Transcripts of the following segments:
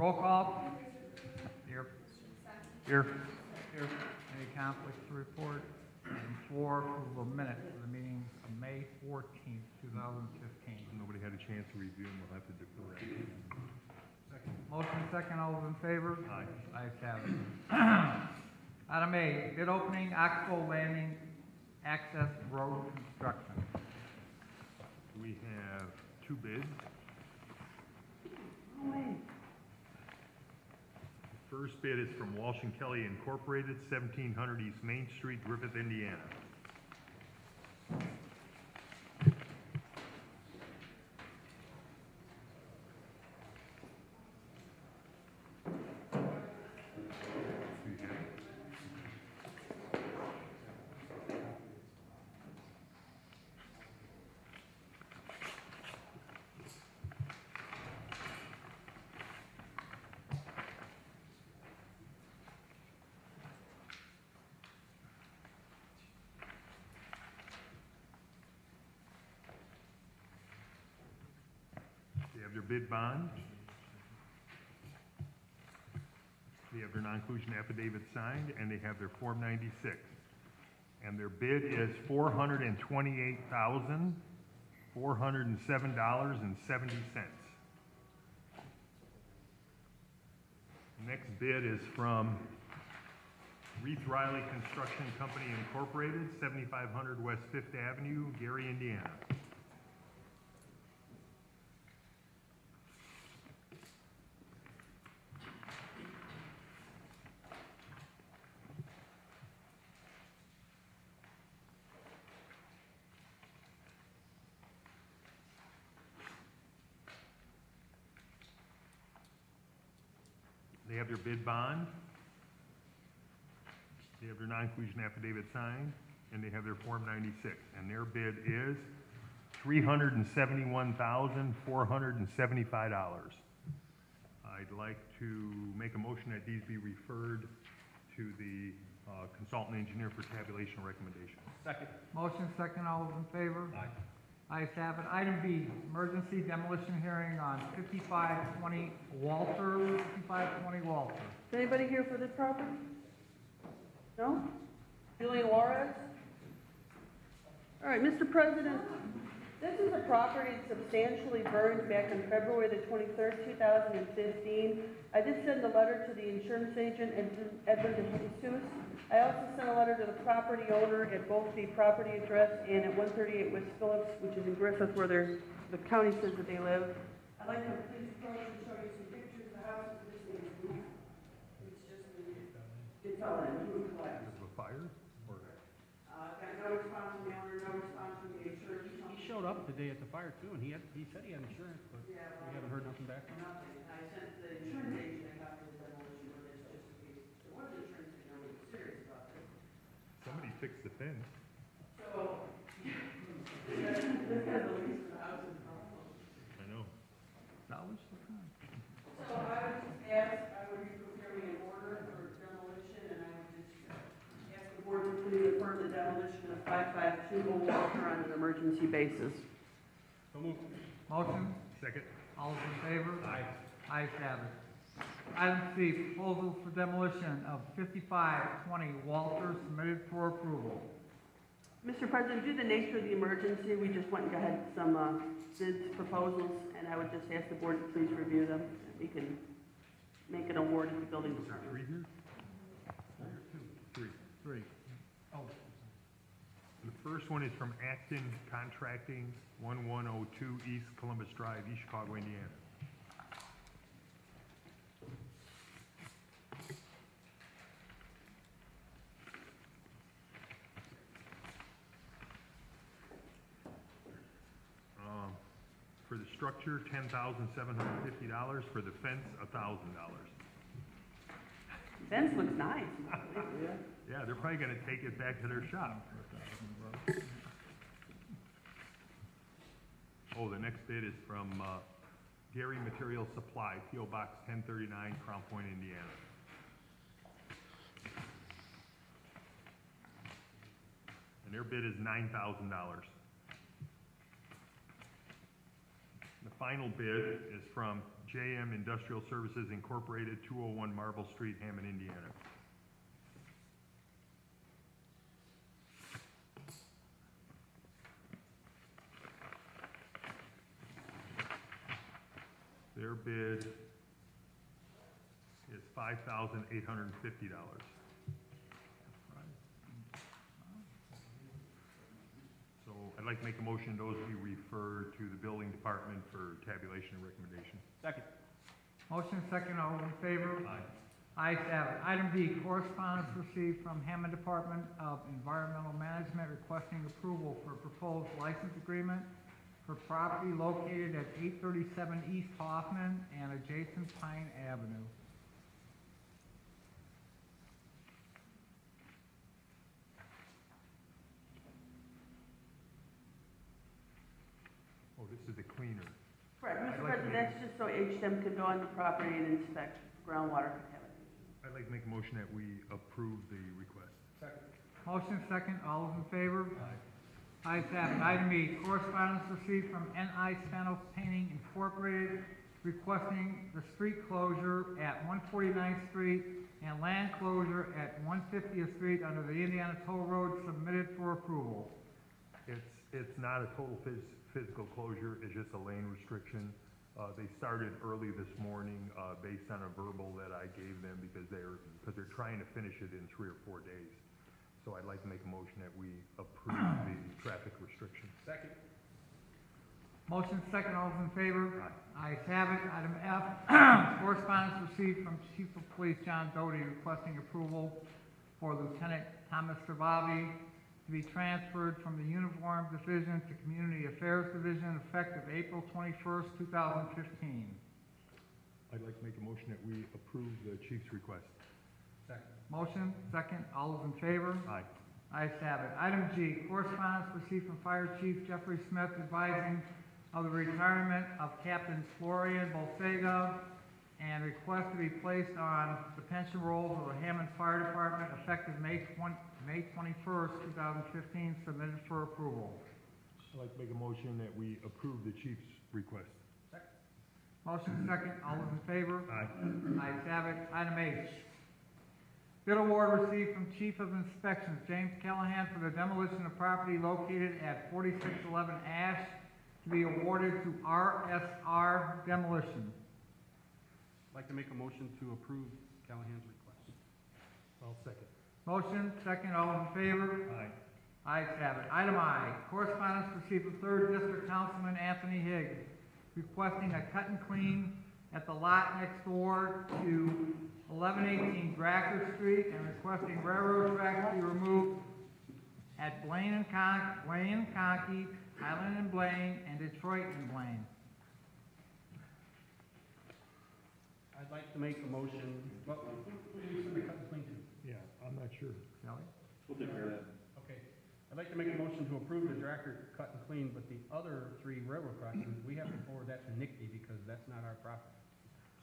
Roll call. Here. Here. Here. Any conflicts to report? Item 4, approval of minutes for the meeting of May 14th, 2015. Nobody had a chance to review them, we'll have to defer it. Motion second, all those in favor? Aye. Ayes have it. Item A, bid opening, Oxbow Landing Access Road Construction. We have 2 bids. First bid is from Walsh and Kelly Incorporated, 1700 East Main Street, Griffith, Indiana. They have their bid bond. They have their non-inclusion affidavit signed, and they have their Form 96. And their bid is $428,407.70. Next bid is from Reith Riley Construction Company Incorporated, 7500 West 5th Avenue, Gary, Indiana. They have their bid bond, they have their non-inclusion affidavit signed, and they have their Form 96. And their bid is $371,475. I'd like to make a motion that these be referred to the consultant engineer for tabulation recommendation. Second. Motion second, all those in favor? Aye. Ayes have it. Item B, emergency demolition hearing on 5520 Walter, 5520 Walter. Is anybody here for this property? No? Julian Juarez? All right, Mr. President, this is a property substantially burned back on February the 23rd, 2015. I did send a letter to the insurance agent, Edward de Jesus. I also sent a letter to the property owner at both the property address and at 138 West Phillips, which is in Griffith, where the county says that they live. I'd like to please approach and show you some pictures of the house. This is roof. It's all in roof collapse. Is it a fire? Or? Got no response from the owner, no response from the insurance. He showed up the day at the fire too, and he said he had insurance, but we haven't heard nothing back from him. Nothing. I sent the insurance agent a copy of the demolition notice just in case there was insurance agent who was serious about this. Somebody fixed the fence. So, this has the lease for the house in Cromwell. I know. Salvage the car. So I would just ask, I would be preparing an order for demolition, and I would just ask the board to please affirm the demolition of 5520 Walter on an emergency basis. So moved. Motion, Second? all those in favor? Aye. Ayes have it. Item C, proposal for demolition of 5520 Walter submitted for approval. Mr. President, due to the nature of the emergency, we just went and got some bids, proposals, and I would just ask the board to please review them. We can make an award at the building Is there department. 3 here? 3. 3. The first one is from Acton Contracting, 1102 East Columbus Drive, East Chicago, Indiana. For the structure, $10,750. For the fence, $1,000. Fence looks nice. Yeah, they're probably gonna take it back to their shop. Oh, the next bid is from Gary Material Supply, P.O. Box 1039, Crown Point, Indiana. And their bid is $9,000. The final bid is from JM Industrial Services Incorporated, 201 Marble Street, Hammond, Indiana. Their bid is $5,850. So I'd like to make a motion those be referred to the building department for tabulation and recommendation. Second. Motion second, all those in favor? Aye. Ayes have it. Item D, correspondence received from Hammond Department of Environmental Management requesting approval for proposed license agreement for property located at 837 East Hoffman and adjacent Pine Avenue. Oh, this is the cleaner. Correct, I'd Mr. like to President, make- that's just so HDM can go on the property and inspect groundwater contamination. I'd like to make a motion that we approve the request. Second. Motion second, all those in favor? Ayes have it. Item E, correspondence received from N.I. Spanos Painting Incorporated requesting the street closure at 149th Street and land closure at 150th Street under the Indiana Toll Road submitted for approval. It's not a total physical closure, it's just a lane restriction. They started early this morning, based on a verbal that I gave them because they're trying to finish it in 3 or 4 days. So I'd like to make a motion that we approve the traffic restriction. Second. Motion second, all those in favor? Aye. Ayes have it. Item F, correspondence received from Chief of Police John Doty requesting approval for Lieutenant Thomas Servavi to be transferred from the Uniform Division to Community Affairs Division effective April 21st, 2015. I'd like to make a motion that we approve the chief's request. Second. Motion second, all those in favor? Aye. Ayes have it. Item G, correspondence received from Fire Chief Jeffrey Smith advising of the retirement of Captain Florian Bolsega and request to be placed on the pension rolls of the Hammond Fire Department effective May 21st, 2015, submitted for approval. I'd like to make a motion that we approve the chief's request. Motion second, all those in favor? Aye. Ayes have it. Item H, bid award received from Chief of Inspections James Callahan for the demolition of property located at 4611 Ash to be awarded to RSR Demolition. I'd like to make a motion to approve Callahan's request. I'll second. Motion second, all in favor? Aye. Ayes have it. Item I, correspondence received from 3rd District Councilman Anthony Higgs requesting a cut and clean at the lot next door to 1118 Gracker Street and requesting railroad tracks be removed at Blaine and Conkey, Highland and Blaine, and Detroit and Blaine. I'd like to make a motion, well, who's the cut and clean to? Yeah, I'm not sure. Shelley? Okay. I'd like to make a motion to approve the Dracker cut and clean, but the other 3 railroad crossings, we have to forward that to NICD because that's not our property.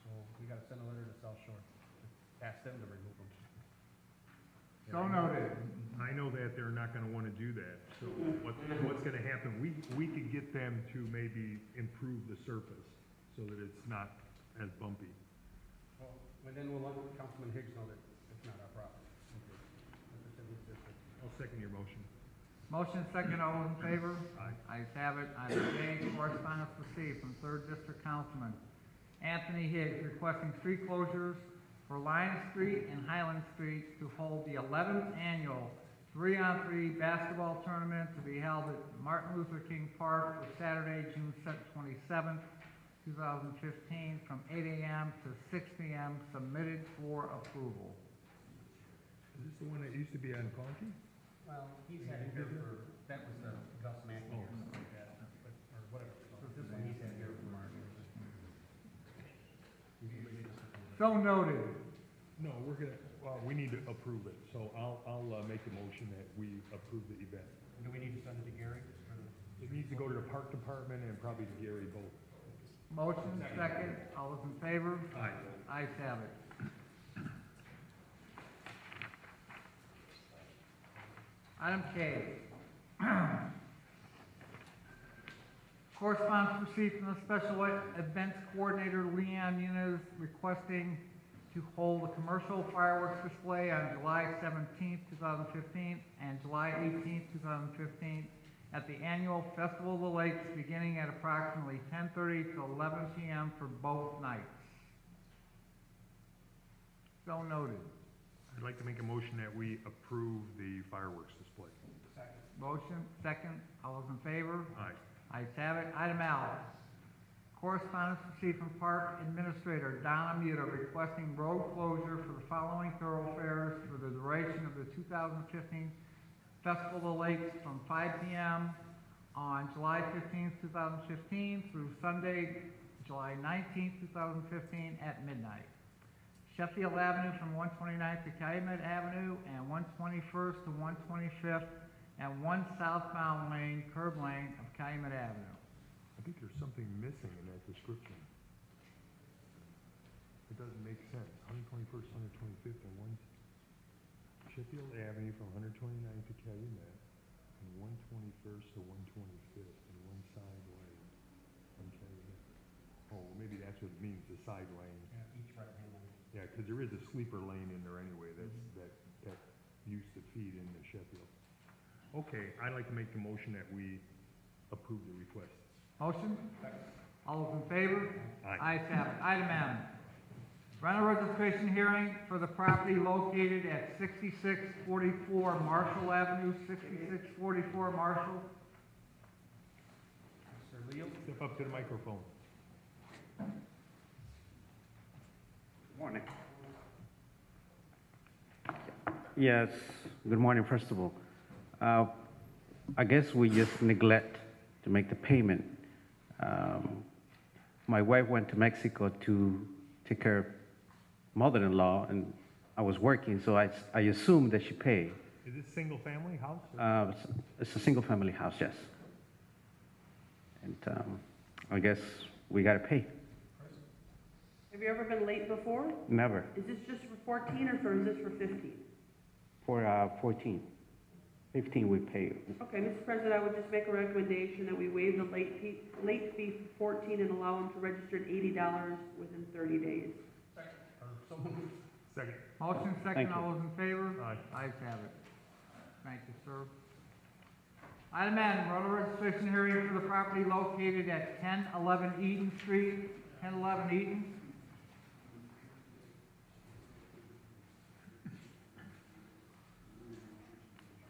So we gotta send a letter to South Shore, ask them to remove them. So noted. I know that they're not gonna wanna do that, so what's gonna happen, we could get them to maybe improve the surface so that it's not as bumpy. Well, and then we'll let Councilman Higgs know that it's not our property. Okay. I'll second your motion. Motion second, all in favor? Aye. Ayes have it. Item J, correspondence received from 3rd District Councilman Anthony Higgs requesting street closures for Lion Street and Highland Street to hold the 11th annual 3-on-3 basketball tournament to be held at Martin Luther King Park for Saturday, June 27th, 2015, from 8 a.m. to 6 p.m., submitted for approval. Is this the one that used to be on Conkey? Well, he's had it here for, that was the Gus Mackey or something like that, but, or whatever. So this one he's had here for March. So noted. No, we need to approve it, so I'll make a motion that we approve the event. Do we need to send it to Gary? It needs to go to the park department and probably to Gary both. Motion second, all those in favor? Aye. Ayes have it. Item K. Correspondence received from the Special Events Coordinator Leanne Muniz requesting to hold a commercial fireworks display on July 17th, 2015 and July 18th, 2015 at the annual Festival of the Lakes beginning at approximately 10:30 to 11 p.m. for both nights. So noted. I'd like to make a motion that we approve the fireworks display. Motion, second, all those in favor? Aye. Ayes have it. Item L, correspondence received from Park Administrator Donna Muta requesting road closure for the following thoroughfares for the duration of the 2015 Festival of the Lakes from 5 p.m. on July 15th, 2015 through Sunday, July 19th, 2015 at midnight. Sheffield Avenue from 129th to Calumet Avenue and 121st to 125th and 1 southbound lane, curb lane of Calumet Avenue. I think there's something missing in that description. It doesn't make sense. 121st, 125th, and 1 Sheffield Avenue from 129th to Calumet, and 121st to 125th, and 1 side lane from Calumet. Oh, maybe that's what it means, the side lane. Yeah, each right-hand lane. Yeah, because there is a sleeper lane in there anyway, that used to feed into Sheffield. Okay, I'd like to make the motion that we approve the request. Motion? All those in favor? Aye. Ayes have it. Item M, rental registration hearing for the property located at 6644 Marshall Avenue, 6644 Marshall. Mr. Leo? Step up to the microphone. Morning. Yes, good morning, first of all. I guess we just neglect to make the payment. My wife went to Mexico to take care of mother-in-law, and I was working, so I assumed that she paid. Is this single-family house? Or? It's a single-family house, yes. And I guess we gotta pay. Have you ever been late before? Never. Is this just for 14 or is this for 15? For 14. 15 we pay. Okay, Mr. President, I would just make a recommendation that we waive the late fee for 14 and allow them to register at $80 within 30 days. Second. Motion second, Thank you. all those in favor? Aye. Ayes have it. Thank you, sir. Item N, rental registration hearing for the property located at 1011 Eden Street, 1011 Eden.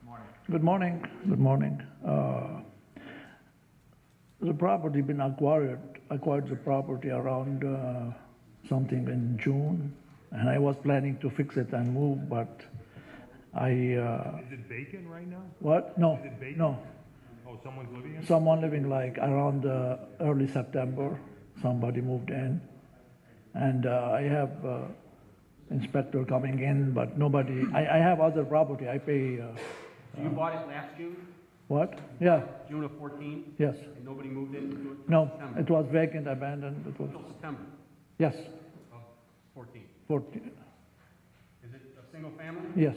Morning. Good morning, good morning. The property been acquired the property around something in June, and I was planning to fix it and move, but I, Is it vacant right now? what? No, Is it vacant? no. Oh, someone's living in it? Someone living like around early September, somebody moved in. And I have inspector coming in, but nobody, I have other property, I pay, So you bought it last June, what? Yeah, June of 14, yes. and nobody moved into it? till No, September? it was vacant, abandoned, it was, Till September yes, of 14. 14, Is it a single family? yes.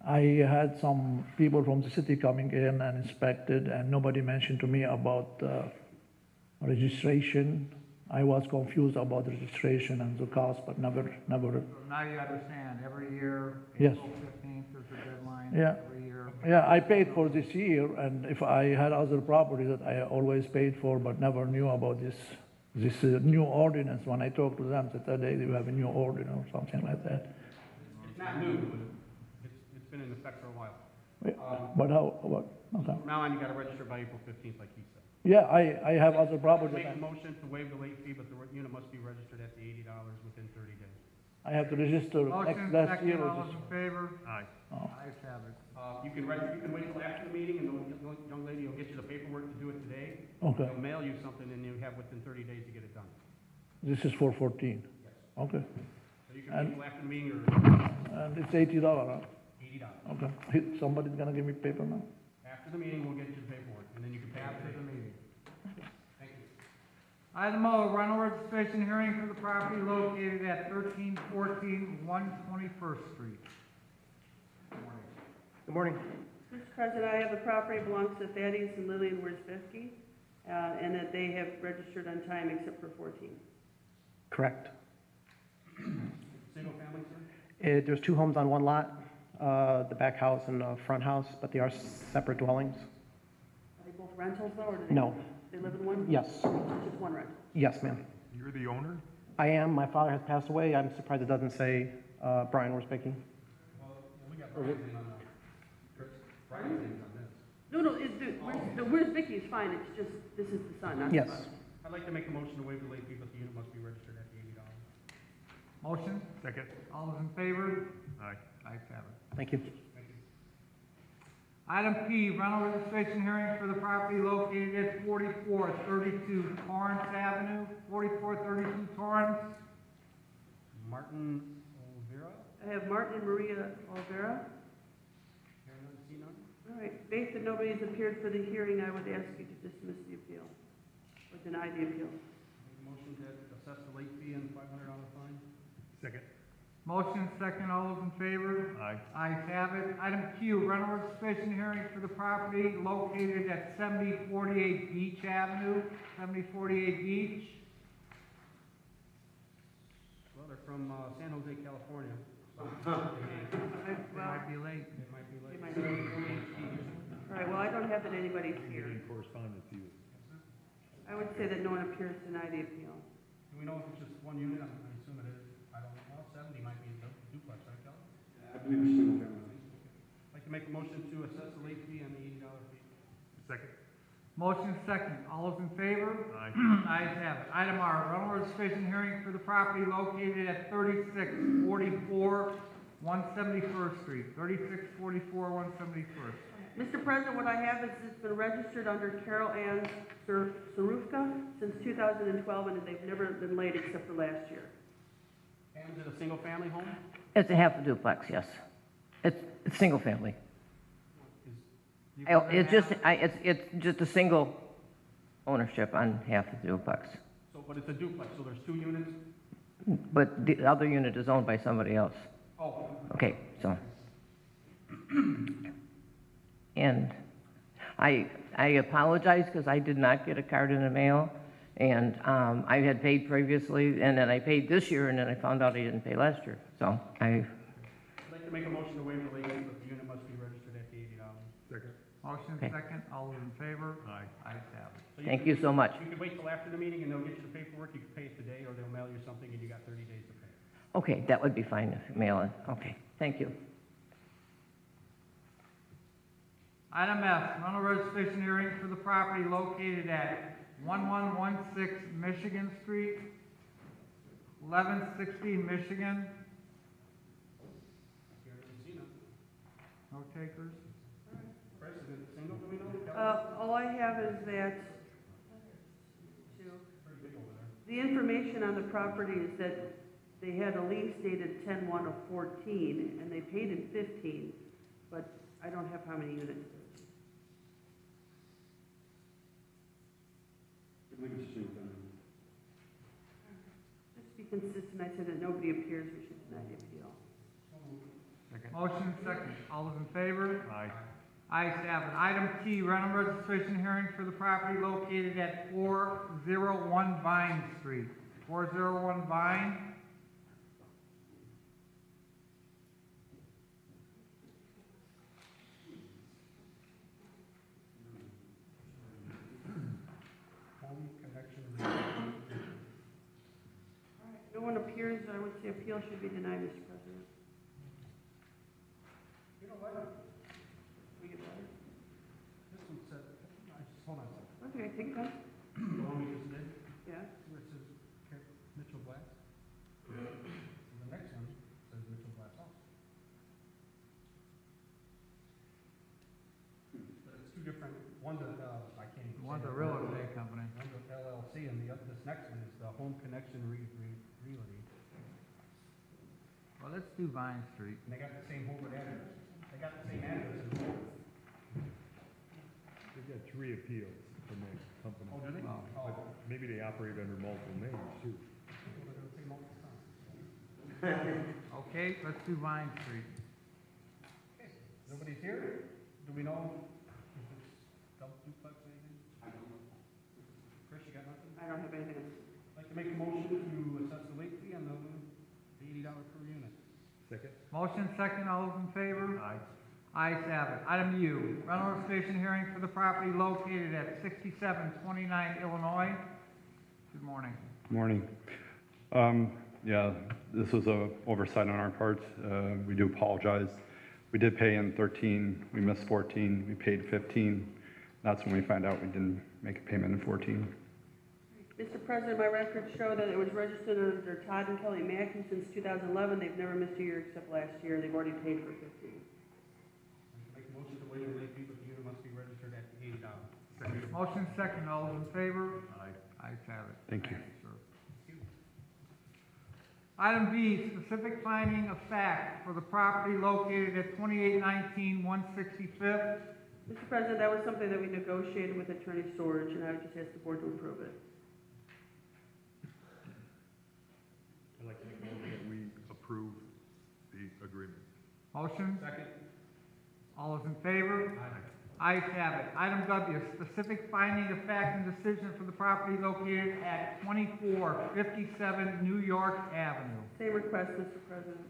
I had some people from the city coming in and inspected, and nobody mentioned to me about registration. I was confused about registration and the cost, but never, So now you understand, every year, Yes. April 15th is the deadline. Yeah. Every year. yeah, I paid for this year, and if I had other properties that I always paid for, but never knew about this new ordinance. When I talked to them, they said, hey, you have a new ordinance or something like that. It's not new, but it's been in effect for a while. But how, what, okay. From now on, you gotta register by April 15th, like he said. Yeah, I have other properties. Make a motion to waive the late fee, but the unit must be registered at the $80 within 30 days. I have to register Motion last second, year. all or those just- in favor? Aye. Ayes have it. You can wait till after the meeting, and the young lady will get you the paperwork to do it today. Okay, They'll mail you something, and you have within 30 days to get it done. this is for 14. Okay, So you can And- wait till after the meeting or and it's $80, huh? $80. Okay, somebody's gonna give me paper now? After the meeting, we'll get you the paperwork, and then you can pay After it. the meeting. Thank you. Item O, rental registration hearing for the property located at 1314 121st Street. Good morning. Mr. President, I have the property belongs to Thaddeus and Lillian Wierzbicki. and that they have registered on time except for 14. Correct. Single family, sir? There's two homes on one lot, the back house and the front house, but they are separate dwellings. Are they both rentals though, or do they? No. They live in one? Yes, Just one rental? yes, ma'am. You're the owner? I am. My father has passed away. I'm surprised it doesn't say Brian Worsbicky. Well, we got Brian's name on the, Chris, Brian's name's on this. No, where's Vicky is fine, it's just, this is the son, not the Yes. father. I'd like to make a motion to waive the late fee, but the unit must be registered at the $80. Motion, Second? all those in favor? Aye. Ayes have it. Thank you. Thank you. Item P, rental registration hearing for the property located at 4432 Torrance Avenue, 4432 Torrance. Martin Olvera, I have Martin and Maria Olvera. here none, see none. All right, based that nobody has appeared for the hearing, I would ask you to dismiss the appeal, or deny the appeal. Make a motion to assess the late fee and $500 fine. Second? Motion second, all those in favor? Aye. Ayes have it. Item Q, rental registration hearing for the property located at 7048 Beach Avenue, 7048 Beach. Well, they're from San Jose, California. So They Well, might be late. It might be they late. might be. All right, well, I don't have that anybody's here. Getting correspondence to you. I would say that no one appears to deny the appeal. Do we know if it's just one unit? I assume it is. I don't know. Well, 70 might be a duplex, right, Kelly? I believe it's single family. I'd like to make a motion to assess the late fee and the $80 fee. Second? Motion second, all those in favor? Aye. Ayes have it. Item R, rental registration hearing for the property located at 3644 171st Street, 3644 171st. Mr. President, what I have is it's been registered under Carol Ann Sarufka since 2012, and they've never been late except for last year. And is it a single family home? It's a half a duplex, yes. It's single family. Is, It's just a single ownership on half the duplex. so, but it's a duplex, so there's two units? But the other unit is owned by somebody else. Oh, Okay, so. And I apologize because I did not get a card in the mail. And I had paid previously, and then I paid this year, and then I found out I didn't pay last year. So I'd like to make a motion to waive the late fee, but the unit must be registered at the $80. Second? Motion Okay. second, all those in favor? Aye. Ayes have it. So thank you so much. You can wait till after the meeting and they'll get you the paperwork. You can pay it today or they'll mail you something and you got 30 days to pay. Okay, that would be fine if you mail it. Okay, thank you. Item F, rental registration hearing for the property located at 1116 Michigan Street, 1116 Michigan. Here, you see none. No takers? Price, is it single, do we know? All I have is that Pretty big over there. the information on the property is that they had a lease dated 10/1 of 14, and they paid in 15, but I don't have how many units. I believe it's single family. Just to be consistent, I said that nobody appears, we should deny the appeal. Second? Motion second, all those in favor? Aye. Ayes have it. Item T, rental registration hearing for the property located at 401 Vine Street, 401 Vine. Home connection. No one appears, I would say appeal should be denied, Mr. President. You know what? We get letter? This one said, hold on a second. Okay, take it back. The one we just did, Yeah. where it says Mitchell Glass. The next one says Mitchell Glass House. But it's two different, one's a, I can't even say. One's a it. real estate company. One's a LLC and this next one is the Home Connection Realty. Well, let's do Vine Street. And they got the same home address. They got the same address as the home. They've got 3 appeals from that company. Oh, do they? Oh. But maybe they operate under multiple names, too. They're gonna say multiple times. Okay, let's do Vine Street. Okay, nobody's here? Do we know if it's double duplex or anything? I don't know. I don't have anything. I'd like to make a motion to assess the late fee on the $80 per unit. Second? Motion second, all those in favor? Aye. Ayes have it. Item U, rental registration hearing for the property located at 6729 Illinois. Good morning. Morning. Yeah, this was a oversight on our part. We do apologize. We did pay in 13, we missed 14, we paid 15. That's when we found out we didn't make a payment in 14. Mr. President, my records show that it was registered under Todd and Kelly Mackey since 2011. They've never missed a year except last year. They've already paid for 15. Make a motion to waive the late fee, but the unit must be registered at the $80. Motion second, all those in favor? Aye. Ayes have it. Thank you. Sir. Item B, specific finding of fact for the property located at 2819 165th. Mr. President, that was something that we negotiated with Attorney Storage, and I would just ask the board to approve it. I'd like to make a motion that we approve the agreement. Motion, Second. all those in favor? Ayes have it. Item W, specific finding of fact and decision for the property located at 2457 New York Avenue. Same request, Mr. President.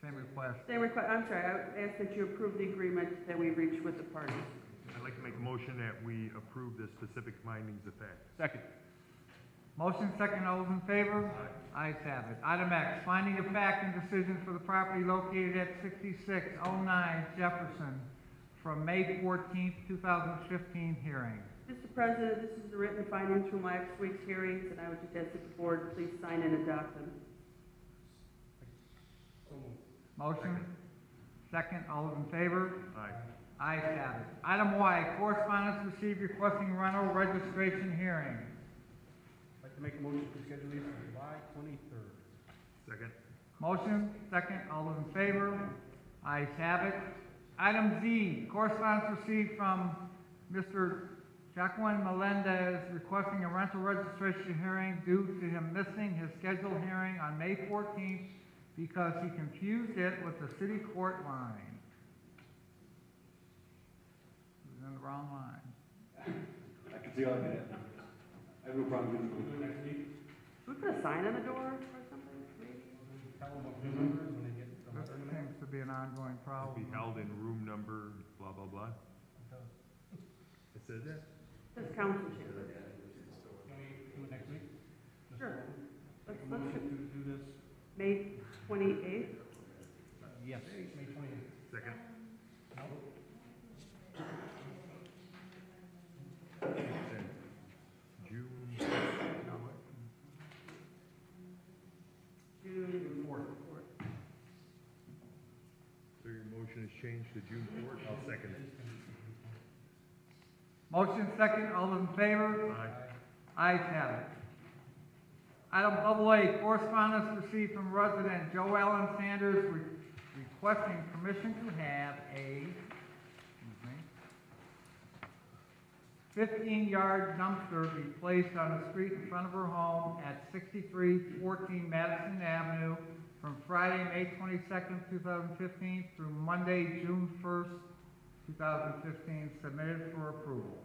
Same request. Same request, I'm sorry, I would ask that you approve the agreement that we reached with the parties. I'd like to make a motion that we approve the specific findings of fact. Second. Motion second, all those in favor? Ayes have it. Item X, finding of fact and decision for the property located at 6609 Jefferson from May 14th, 2015 hearing. Mr. President, this is the written findings from last week's hearings, and I would just ask that the board please sign and adopt them. So moved. Motion second, all those in favor? Aye. Ayes have it. Item Y, correspondence received requesting rental registration hearing. I'd like to make a motion to schedule these for July 23rd. Second? Motion second, all those in favor? Ayes have it. Item Z, correspondence received from Mr. Jacqueline Melendez requesting a rental registration hearing due to him missing his scheduled hearing on May 14th because he confused it with the city court line. He was in the wrong line. I can see all that. I have no problem with Do it next week. Should we put a sign on the door or something, maybe? Tell them what the number is when they get the This letter in the mail. seems to be an ongoing Be problem. held in room number, blah, blah, blah. It says that? This council chamber. Can we do it next week? Sure. Let's Motion do to do this, May 28th. yes, May 28th. Second? June, June 4th. so your motion has changed to June 4th? I'll second it. Motion second, all those in favor? Aye. Ayes have it. Item AA, correspondence received from resident Joe Allen Sanders requesting permission to have a 15-yard dumpster be placed on the street in front of her home at 6314 Madison Avenue from Friday, May 22nd, 2015 through Monday, June 1st, 2015, submitted for approval.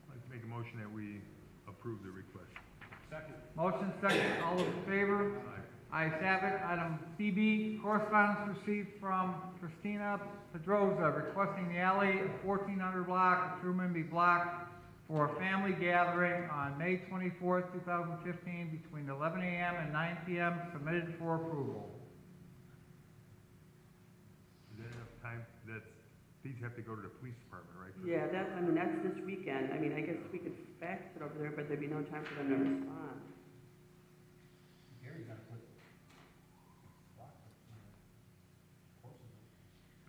I'd like to make a motion that we approve the request. Second. Motion second, all those in favor? Ayes have it. Item CB, correspondence received from Christina Pedroza requesting the alley of 1400 block of Truman be blocked for a family gathering on May 24th, 2015 between 11 a.m. and 9 p.m. submitted for approval. Is that enough time? These have to go to the police department, right? Yeah, that's this weekend. I mean, I guess we could fax it over there, but there'd be no time for them to respond. Gary's got to put blocks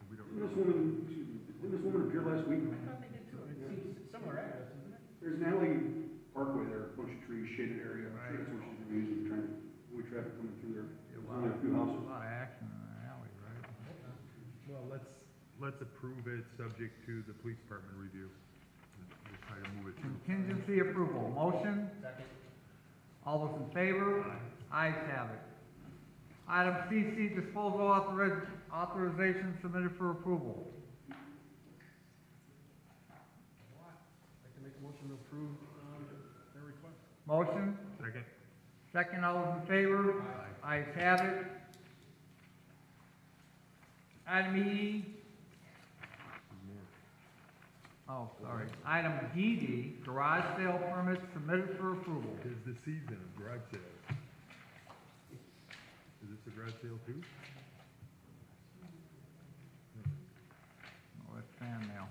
We don't Didn't this woman appear last week? It's similar address, isn't it? There's an alley parkway there, a bunch of trees, shaded area. I think that's what she's been using, trying to avoid traffic coming through there. There's only a few A houses. lot of action in the alley, right? Well, let's approve it, subject to the police department review. We'll try to move it through. Contingency approval. Motion? Second. All those in favor? Ayes have it. Item CC, disposal authorization submitted for approval. to approve, their request. Motion? Second? Second, all those in favor? Ayes have it. Item E. Oh, sorry. Item DD, garage sale permit submitted for approval. Tis the season of garage sales. Is this a garage sale too? Oh, it's fan mail.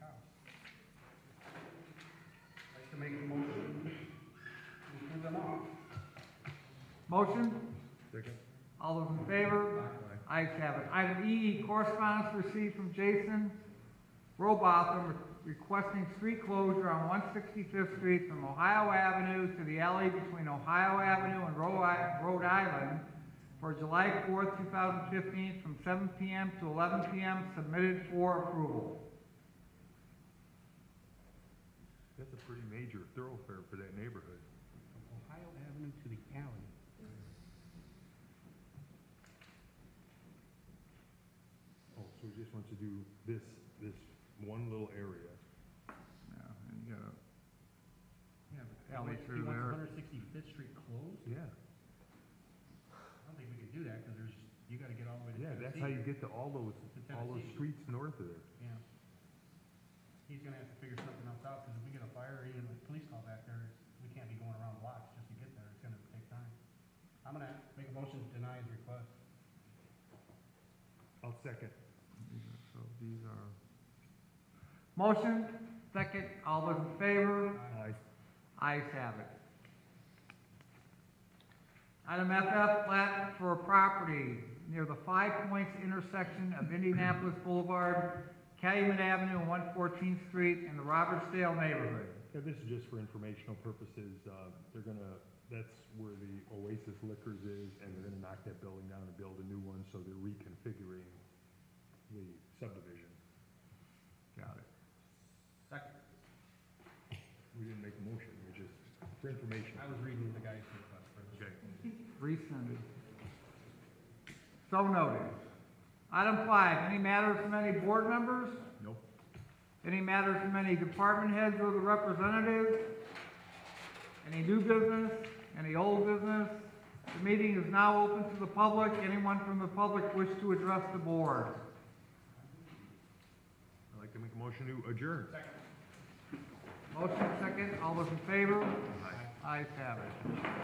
I'd like to make a motion to approve them all. Motion? Second? All those in favor? Ayes have it. Item E, correspondence received from Jason Robotham requesting street closure on 165th Street from Ohio Avenue to the alley between Ohio Avenue and Rhode Island for July 4th, 2015, from 7 p.m. to 11 p.m., submitted for approval. That's a pretty major thoroughfare for that neighborhood. From Ohio Avenue to the alley. Oh, so he just wants to do this one little area. Yeah, and you got Yeah, but alley he through wants there. 165th Street closed? Yeah, I don't think we can do that, because you gotta get all the way to yeah, Tennessee. that's how you get to all those Tennessee. streets north of there. Yeah. He's gonna have to figure something else out, because if we get a fire, even a police call back there, we can't be going around blocks just to get there, it's gonna take time. I'm gonna make a motion to deny his request. I'll second. So these are. Motion, second, all those in favor? Aye. Ayes have it. Item FF, plat for a property near the Five Points intersection of Indianapolis Boulevard, Calumet Avenue, and 114th Street in the Robertsdale neighborhood. Yeah, this is just for informational purposes. That's where the Oasis Liquors is, and they're gonna knock that building down and build a new one, so they're reconfiguring the subdivision. Got it. Second. We didn't make a motion, we just, for information. I was reading the guy's request for this. Okay. Rescinded. So noted. Item 5, any matters from any board members? Nope. Any matters from any department heads or the representatives? Any new business? Any old business? The meeting is now open to the public. Anyone from the public wish to address the board? I'd like to make a motion to adjourn. Motion second. All those in favor? Ayes have it.